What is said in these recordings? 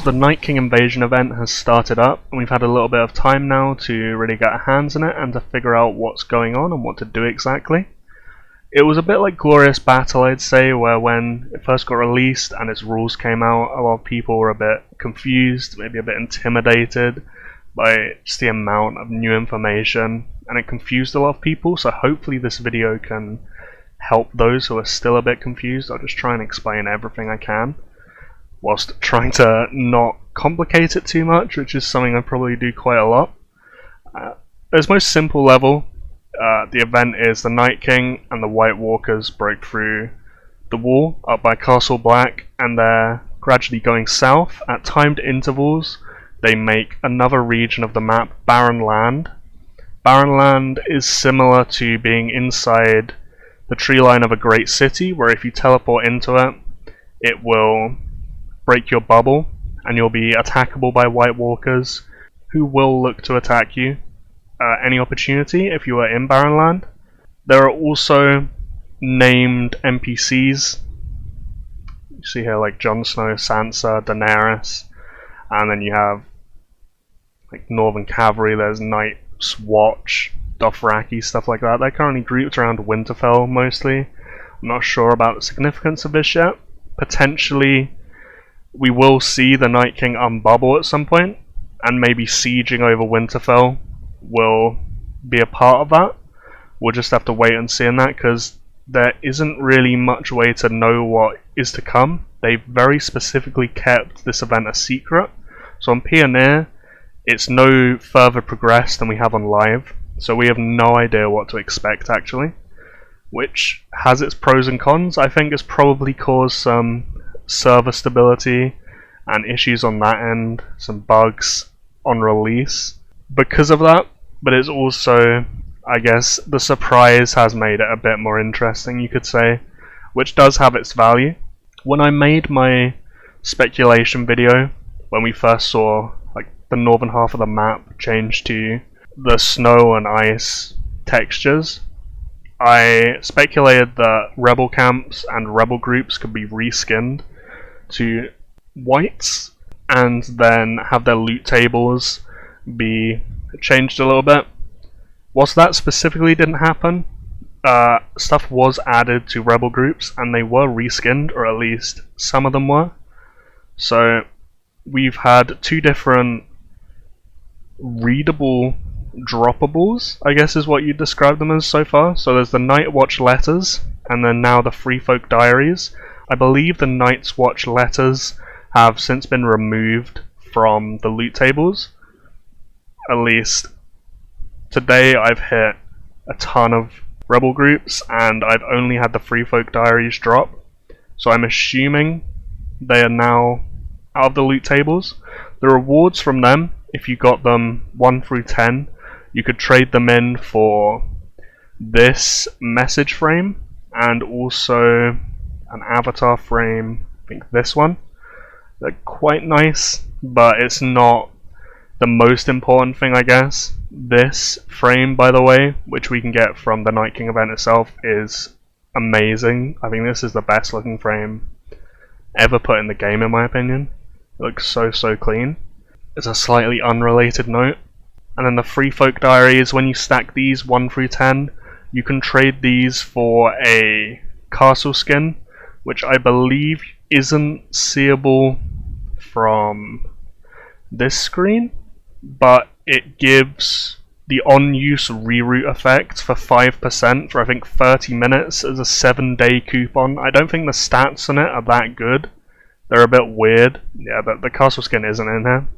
the Night King Invasion event has started up, and we've had a little bit of time now to really get our hands in it and to figure out what's going on and what to do exactly. It was a bit like Glorious Battle, I'd say, where when it first got released and its rules came out, a lot of people were a bit confused, maybe a bit intimidated by just the amount of new information, and it confused a lot of people, so hopefully this video can help those who are still a bit confused. I'll just try and explain everything I can, whilst trying to not complicate it too much, which is something I probably do quite a lot. At its most simple level, the event is the Night King and the White Walkers broke through the wall up by Castle Black, and they're gradually going south. At timed intervals, they make another region of the map Barren Land. Barren Land is similar to being inside the tree line of a great city, where if you teleport into it, it will break your bubble, and you'll be attackable by White Walkers, who will look to attack you any opportunity if you are in Barren Land. There are also named NPCs. You see here like Jon Snow, Sansa, Daenerys, and then you have like Northern Cavalry, there's Night's Watch, Dothraki, stuff like that. They're currently grouped around Winterfell mostly. I'm not sure about the significance of this yet. Potentially we will see the Night King unbubble at some point, and maybe sieging over Winterfell will be a part of that. We'll just have to wait and see on that, because there isn't really much way to know what is to come. They've very specifically kept this event a secret. So on Pioneer, it's no further progressed than we have on Live, so we have no idea what to expect actually, which has its pros and cons. I think it's probably caused some server stability and issues on that end, some bugs on release because of that, but it's also, I guess, the surprise has made it a bit more interesting, you could say, which does have its value. When I made my speculation video, when we first saw like the northern half of the map change to the snow and ice textures, I speculated that rebel camps and rebel groups could be reskinned to whites and then have their loot tables be changed a little bit. Whilst that specifically didn't happen, stuff was added to rebel groups and they were reskinned, or at least some of them were. So we've had two different readable droppables, I guess is what you describe them as so far. So there's the Night Watch letters, and then now the Free Folk diaries. I believe the Night's Watch letters have since been removed from the loot tables. At least today I've hit a ton of rebel groups and I've only had the Free Folk diaries drop, so I'm assuming they are now out of the loot tables. The rewards from them, if you got them 1 through 10, you could trade them in for this message frame and also an avatar frame, I think this one. They're quite nice, but it's not the most important thing, I guess. This frame, by the way, which we can get from the Night King event itself, is amazing. I think this is the best looking frame ever put in the game, in my opinion. It looks so clean. It's a slightly unrelated note. And then the Free Folk diaries, when you stack these 1 through 10, you can trade these for a castle skin, which I believe isn't seeable from this screen, but it gives the on-use reroute effect for 5% for I think 30 minutes as a 7-day coupon. I don't think the stats on it are that good. They're a bit weird. Yeah, the castle skin isn't in here.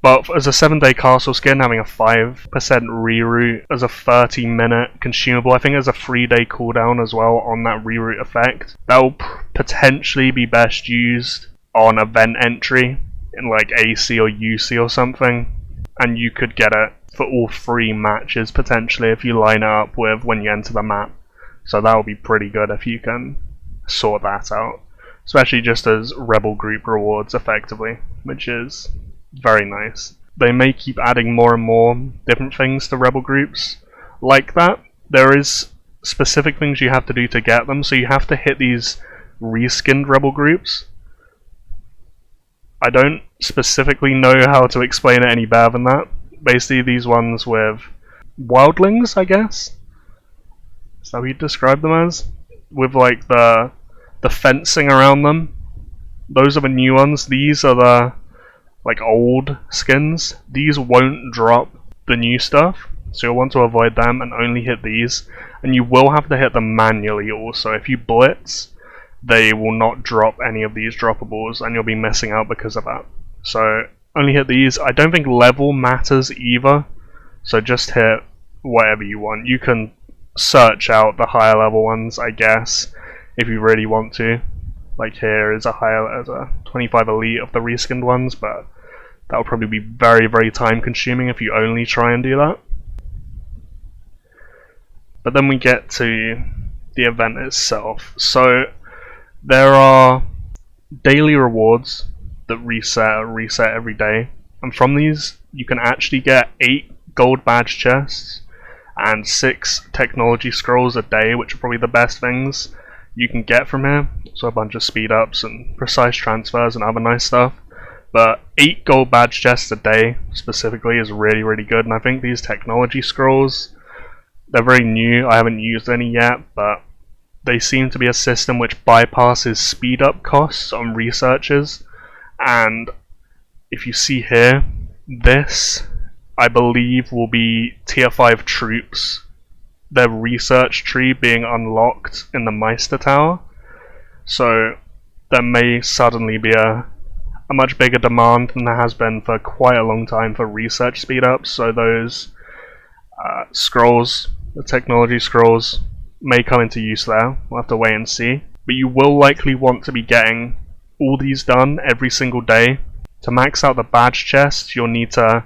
But as a 7-day castle skin, having a 5% reroute as a 30-minute consumable, I think there's a 3-day cooldown as well on that reroute effect. That will potentially be best used on event entry in like AC or UC or something, and you could get it for all 3 matches potentially if you line it up with when you enter the map. So that would be pretty good if you can sort that out, especially just as rebel group rewards effectively, which is very nice. They may keep adding more and more different things to rebel groups like that. There is specific things you have to do to get them, so you have to hit these reskinned rebel groups. I don't specifically know how to explain it any better than that. Basically, these ones with wildlings, I guess? Is that what you'd describe them as? With like the fencing around them. Those are the new ones. These are the like old skins. These won't drop the new stuff, so you'll want to avoid them and only hit these. And you will have to hit them manually also. If you blitz, they will not drop any of these droppables, and you'll be missing out because of that. So only hit these. I don't think level matters either, so just hit whatever you want. You can search out the higher level ones, I guess, if you really want to. Like here is a 25 elite of the reskinned ones, but that will probably be very, very time consuming if you only try and do that. But then we get to the event itself. So there are daily rewards that reset every day, and from these you can actually get 8 gold badge chests and 6 technology scrolls a day, which are probably the best things you can get from here. So a bunch of speed ups and precise transfers and other nice stuff. But 8 gold badge chests a day specifically is really, really good, and I think these technology scrolls, they're very new. I haven't used any yet, but they seem to be a system which bypasses speed up costs on researchers. And if you see here, this I believe will be tier 5 troops, their research tree being unlocked in the Meister Tower. So there may suddenly be a much bigger demand than there has been for quite a long time for research speed ups. So those scrolls, the technology scrolls, may come into use there. We'll have to wait and see. But you will likely want to be getting all these done every single day. To max out the badge chest, you'll need to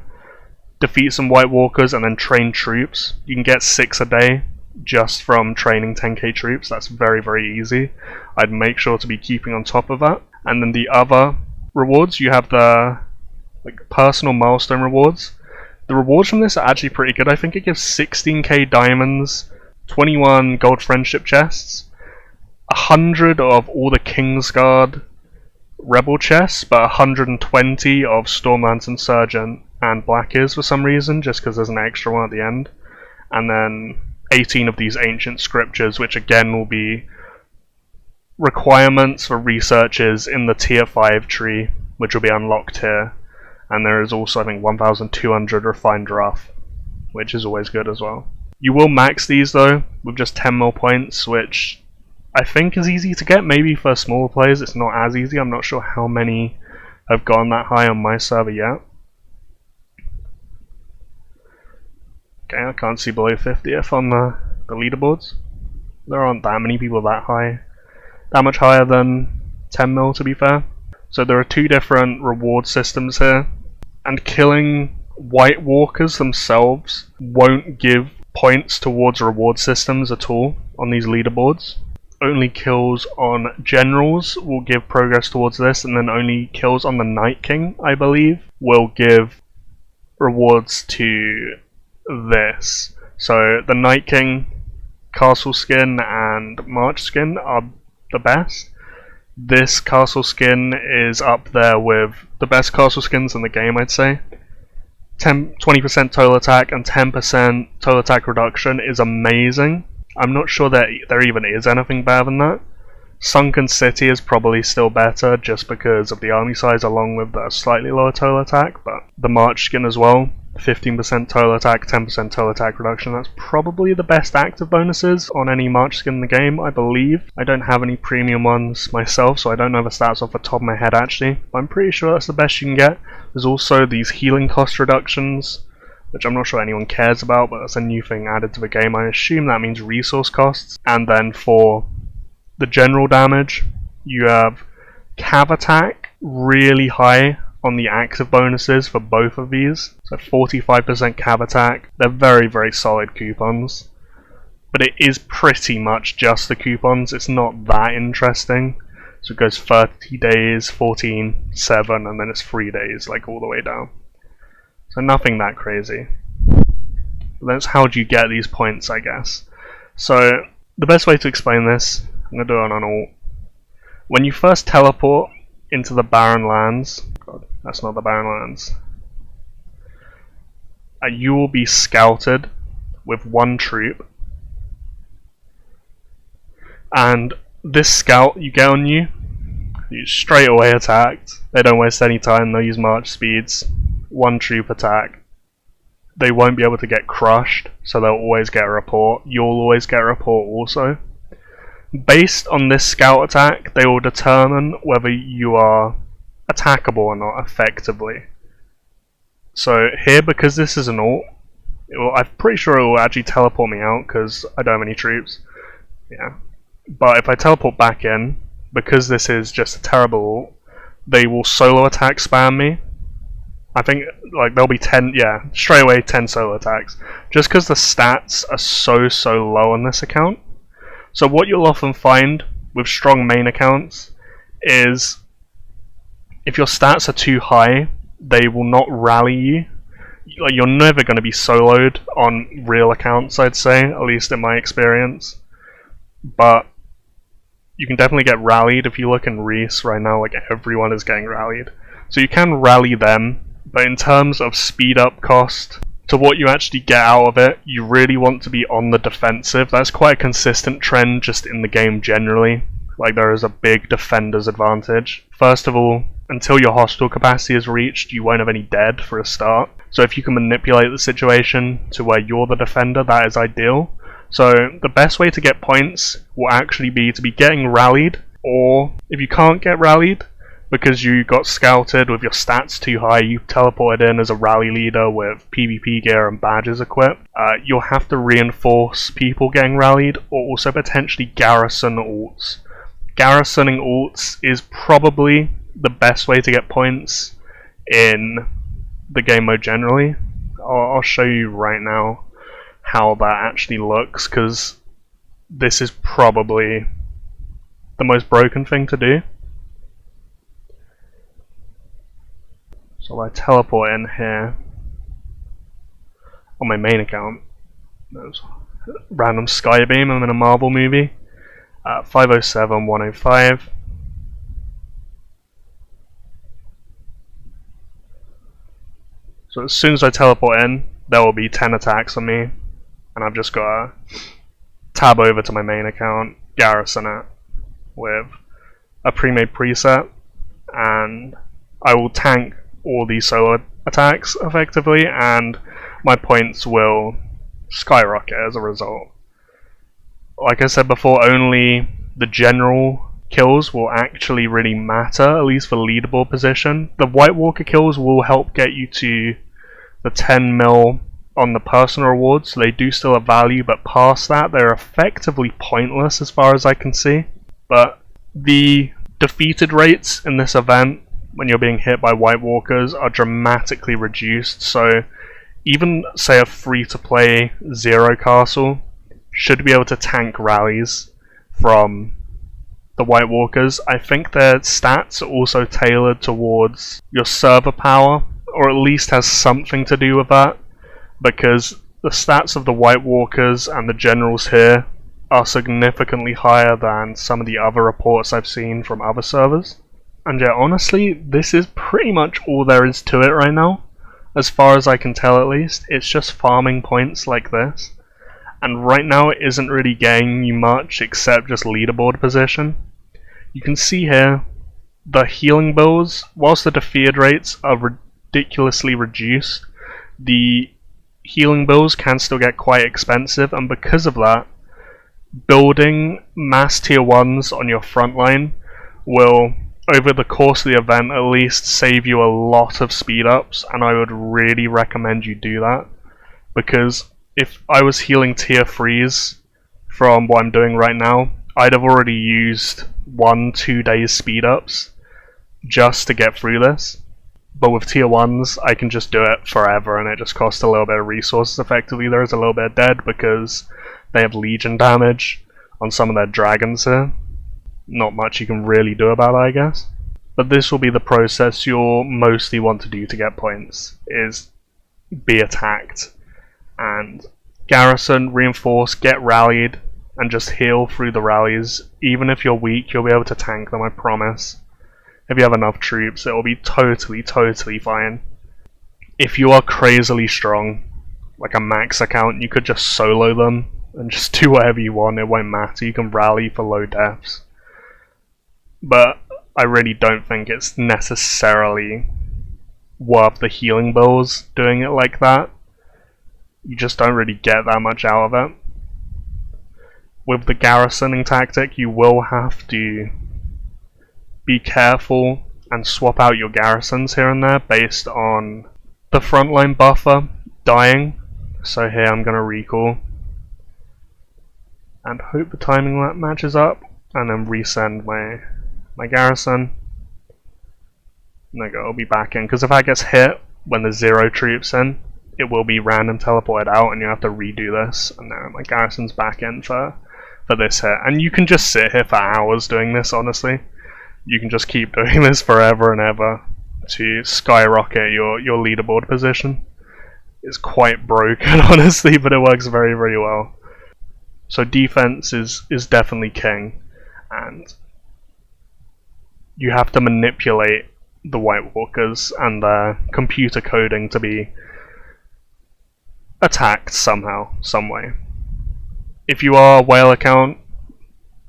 defeat some White Walkers and then train troops. You can get 6 a day just from training 10k troops. That's very, very easy. I'd make sure to be keeping on top of that. And then the other rewards, you have the personal milestone rewards. The rewards from this are actually pretty good. I think it gives 16k diamonds, 21 gold friendship chests, 100 of all the Kingsguard rebel chests, but 120 of Stormlance Sergeant and Black Ears for some reason, just because there's an extra one at the end. And then 18 of these ancient scriptures, which again will be requirements for researchers in the tier 5 tree, which will be unlocked here. And there is also, I think, 1,200 refined rough, which is always good as well. You will max these though with just 10 mil points, which I think is easy to get. Maybe for smaller players it's not as easy. I'm not sure how many have gone that high on my server yet. Okay, I can't see below 50th on the leaderboards. There aren't that many people that much higher than 10 mil to be fair. So there are 2 different reward systems here, and killing White Walkers themselves won't give points towards reward systems at all on these leaderboards. Only kills on generals will give progress towards this, and then only kills on the Night King, I believe, will give rewards to this. So the Night King, Castle Skin and March Skin are the best. This Castle Skin is up there with the best Castle Skins in the game, I'd say. 20% total attack and 10% total attack reduction is amazing. I'm not sure that there even is anything better than that. Sunken City is probably still better just because of the army size along with the slightly lower total attack, but the March Skin as well, 15% total attack, 10% total attack reduction, that's probably the best active bonuses on any March Skin in the game, I believe. I don't have any premium ones myself, so I don't know the stats off the top of my head actually, but I'm pretty sure that's the best you can get. There's also these healing cost reductions, which I'm not sure anyone cares about, but that's a new thing added to the game. I assume that means resource costs. And then for the general damage, you have Cav Attack really high on the active bonuses for both of these. So 45% Cav Attack. They're very, very solid coupons. But it is pretty much just the coupons. It's not that interesting. So it goes 30 days, 14, 7, and then it's 3 days, like all the way down. So nothing that crazy. But that's how do you get these points, I guess. So the best way to explain this, I'm going to do it on alt. When you first teleport into the Barren Lands. God, that's not the Barren Lands. You will be scouted with 1 troop. And this scout you get on you straight away attacked. They don't waste any time, they'll use march speeds. 1 troop attack. They won't be able to get crushed, so they'll always get a report. You'll always get a report also. Based on this scout attack, they will determine whether you are attackable or not effectively. So here, because this is an ult, I'm pretty sure it will actually teleport me out because I don't have any troops. Yeah. But if I teleport back in, because this is just a terrible ult, they will solo attack spam me. I think like there'll be 10, yeah, straight away 10 solo attacks. Just because the stats are so low on this account. So what you'll often find with strong main accounts is if your stats are too high, they will not rally you. Like, you're never going to be soloed on real accounts, I'd say, at least in my experience. But you can definitely get rallied. If you look in Reese right now, like everyone is getting rallied. So you can rally them, but in terms of speed up cost to what you actually get out of it, you really want to be on the defensive. That's quite a consistent trend just in the game generally. Like, there is a big defender's advantage. First of all, until your hostile capacity is reached, you won't have any dead for a start. So if you can manipulate the situation to where you're the defender, that is ideal. So the best way to get points will actually be to be getting rallied, or if you can't get rallied because you got scouted with your stats too high, you teleported in as a rally leader with PvP gear and badges equipped, you'll have to reinforce people getting rallied, or also potentially garrison ults. Garrisoning ults is probably the best way to get points in the game mode generally. I'll show you right now how that actually looks, because this is probably the most broken thing to do. So I teleport in here on my main account. There's random skybeam, I'm in a Marvel movie. 507, 105. So as soon as I teleport in, there will be 10 attacks on me, and I've just got to tab over to my main account, garrison it with a pre-made preset, and I will tank all these solo attacks effectively, and my points will skyrocket as a result. Like I said before, only the general kills will actually really matter, at least for leaderboard position. The White Walker kills will help get you to the 10 mil on the personal rewards, so they do still have value, but past that they're effectively pointless as far as I can see. But the defeated rates in this event when you're being hit by White Walkers are dramatically reduced, so even say a free-to-play Zero Castle should be able to tank rallies from the White Walkers. I think their stats are also tailored towards your server power, or at least has something to do with that, because the stats of the White Walkers and the generals here are significantly higher than some of the other reports I've seen from other servers. And yeah, honestly, this is pretty much all there is to it right now. As far as I can tell at least, it's just farming points like this. And right now it isn't really getting you much except just leaderboard position. You can see here, the healing bills, whilst the defeated rates are ridiculously reduced, the healing bills can still get quite expensive, and because of that, building mass tier 1s on your front line will, over the course of the event at least, save you a lot of speed ups, and I would really recommend you do that, because if I was healing tier 3s from what I'm doing right now, I'd have already used 1-2 days speed ups just to get through this. But with tier 1s, I can just do it forever, and it just costs a little bit of resources effectively. There is a little bit dead because they have legion damage on some of their dragons here. Not much you can really do about it, I guess. But this will be the process you'll mostly want to do to get points, is be attacked and garrison, reinforce, get rallied, and just heal through the rallies. Even if you're weak, you'll be able to tank them, I promise. If you have enough troops, it will be totally fine. If you are crazily strong, like a max account, you could just solo them and just do whatever you want, it won't matter, you can rally for low deaths. But I really don't think it's necessarily worth the healing bills doing it like that. You just don't really get that much out of it. With the garrisoning tactic, you will have to be careful and swap out your garrisons here and there based on the frontline buffer dying. So here I'm going to recall and hope the timing matches up, and then resend my garrison. And there you go, I'll be back in, because if that gets hit when there's 0 troops in, it will be random teleported out and you have to redo this. And now my garrison's back in for this hit. And you can just sit here for hours doing this, honestly. You can just keep doing this forever and ever to skyrocket your leaderboard position. It's quite broken, honestly, but it works very well. So defense is definitely king, and you have to manipulate the White Walkers and their computer coding to be attacked somehow, some way. If you are a whale account,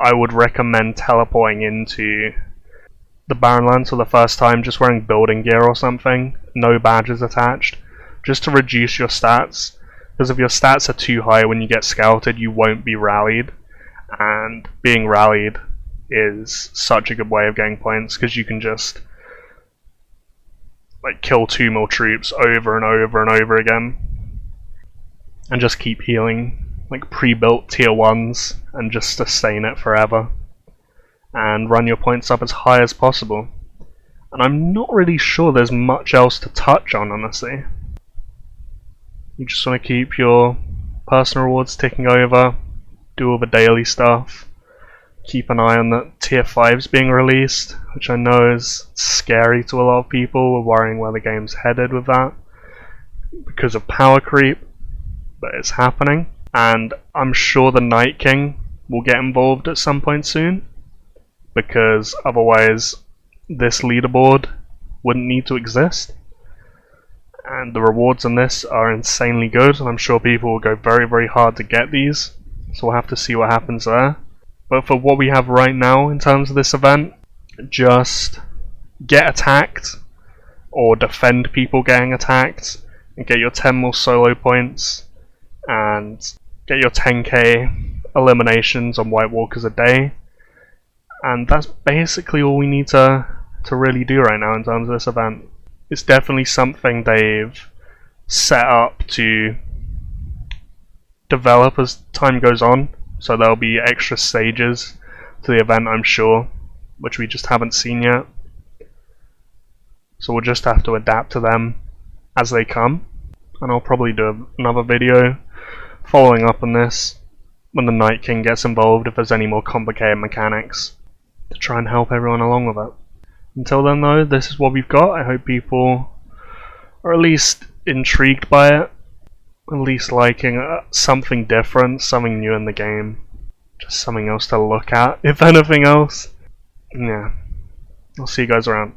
I would recommend teleporting into the Barren Lands for the first time, just wearing building gear or something, no badges attached, just to reduce your stats, because if your stats are too high when you get scouted, you won't be rallied, and being rallied is such a good way of getting points, because you can just like kill 2 more troops over and over again, and just keep healing like pre-built tier 1s and just sustain it forever and run your points up as high as possible. And I'm not really sure there's much else to touch on, honestly. You just want to keep your personal rewards ticking over, do all the daily stuff, keep an eye on the tier 5s being released, which I know is scary to a lot of people. We're worrying where the game's headed with that because of power creep, but it's happening. And I'm sure the Night King will get involved at some point soon, because otherwise this leaderboard wouldn't need to exist. And the rewards on this are insanely good, and I'm sure people will go very hard to get these, so we'll have to see what happens there. But for what we have right now in terms of this event, just get attacked or defend people getting attacked and get your 10 more solo points and get your 10k eliminations on White Walkers a day. And that's basically all we need to really do right now in terms of this event. It's definitely something they've set up to develop as time goes on, so there'll be extra stages to the event, I'm sure, which we just haven't seen yet. So we'll just have to adapt to them as they come, and I'll probably do another video following up on this when the Night King gets involved, if there's any more complicated mechanics, to try and help everyone along with it. Until then though, this is what we've got. I hope people are at least intrigued by it, at least liking something different, something new in the game, just something else to look at, if anything else. Yeah, I'll see you guys around.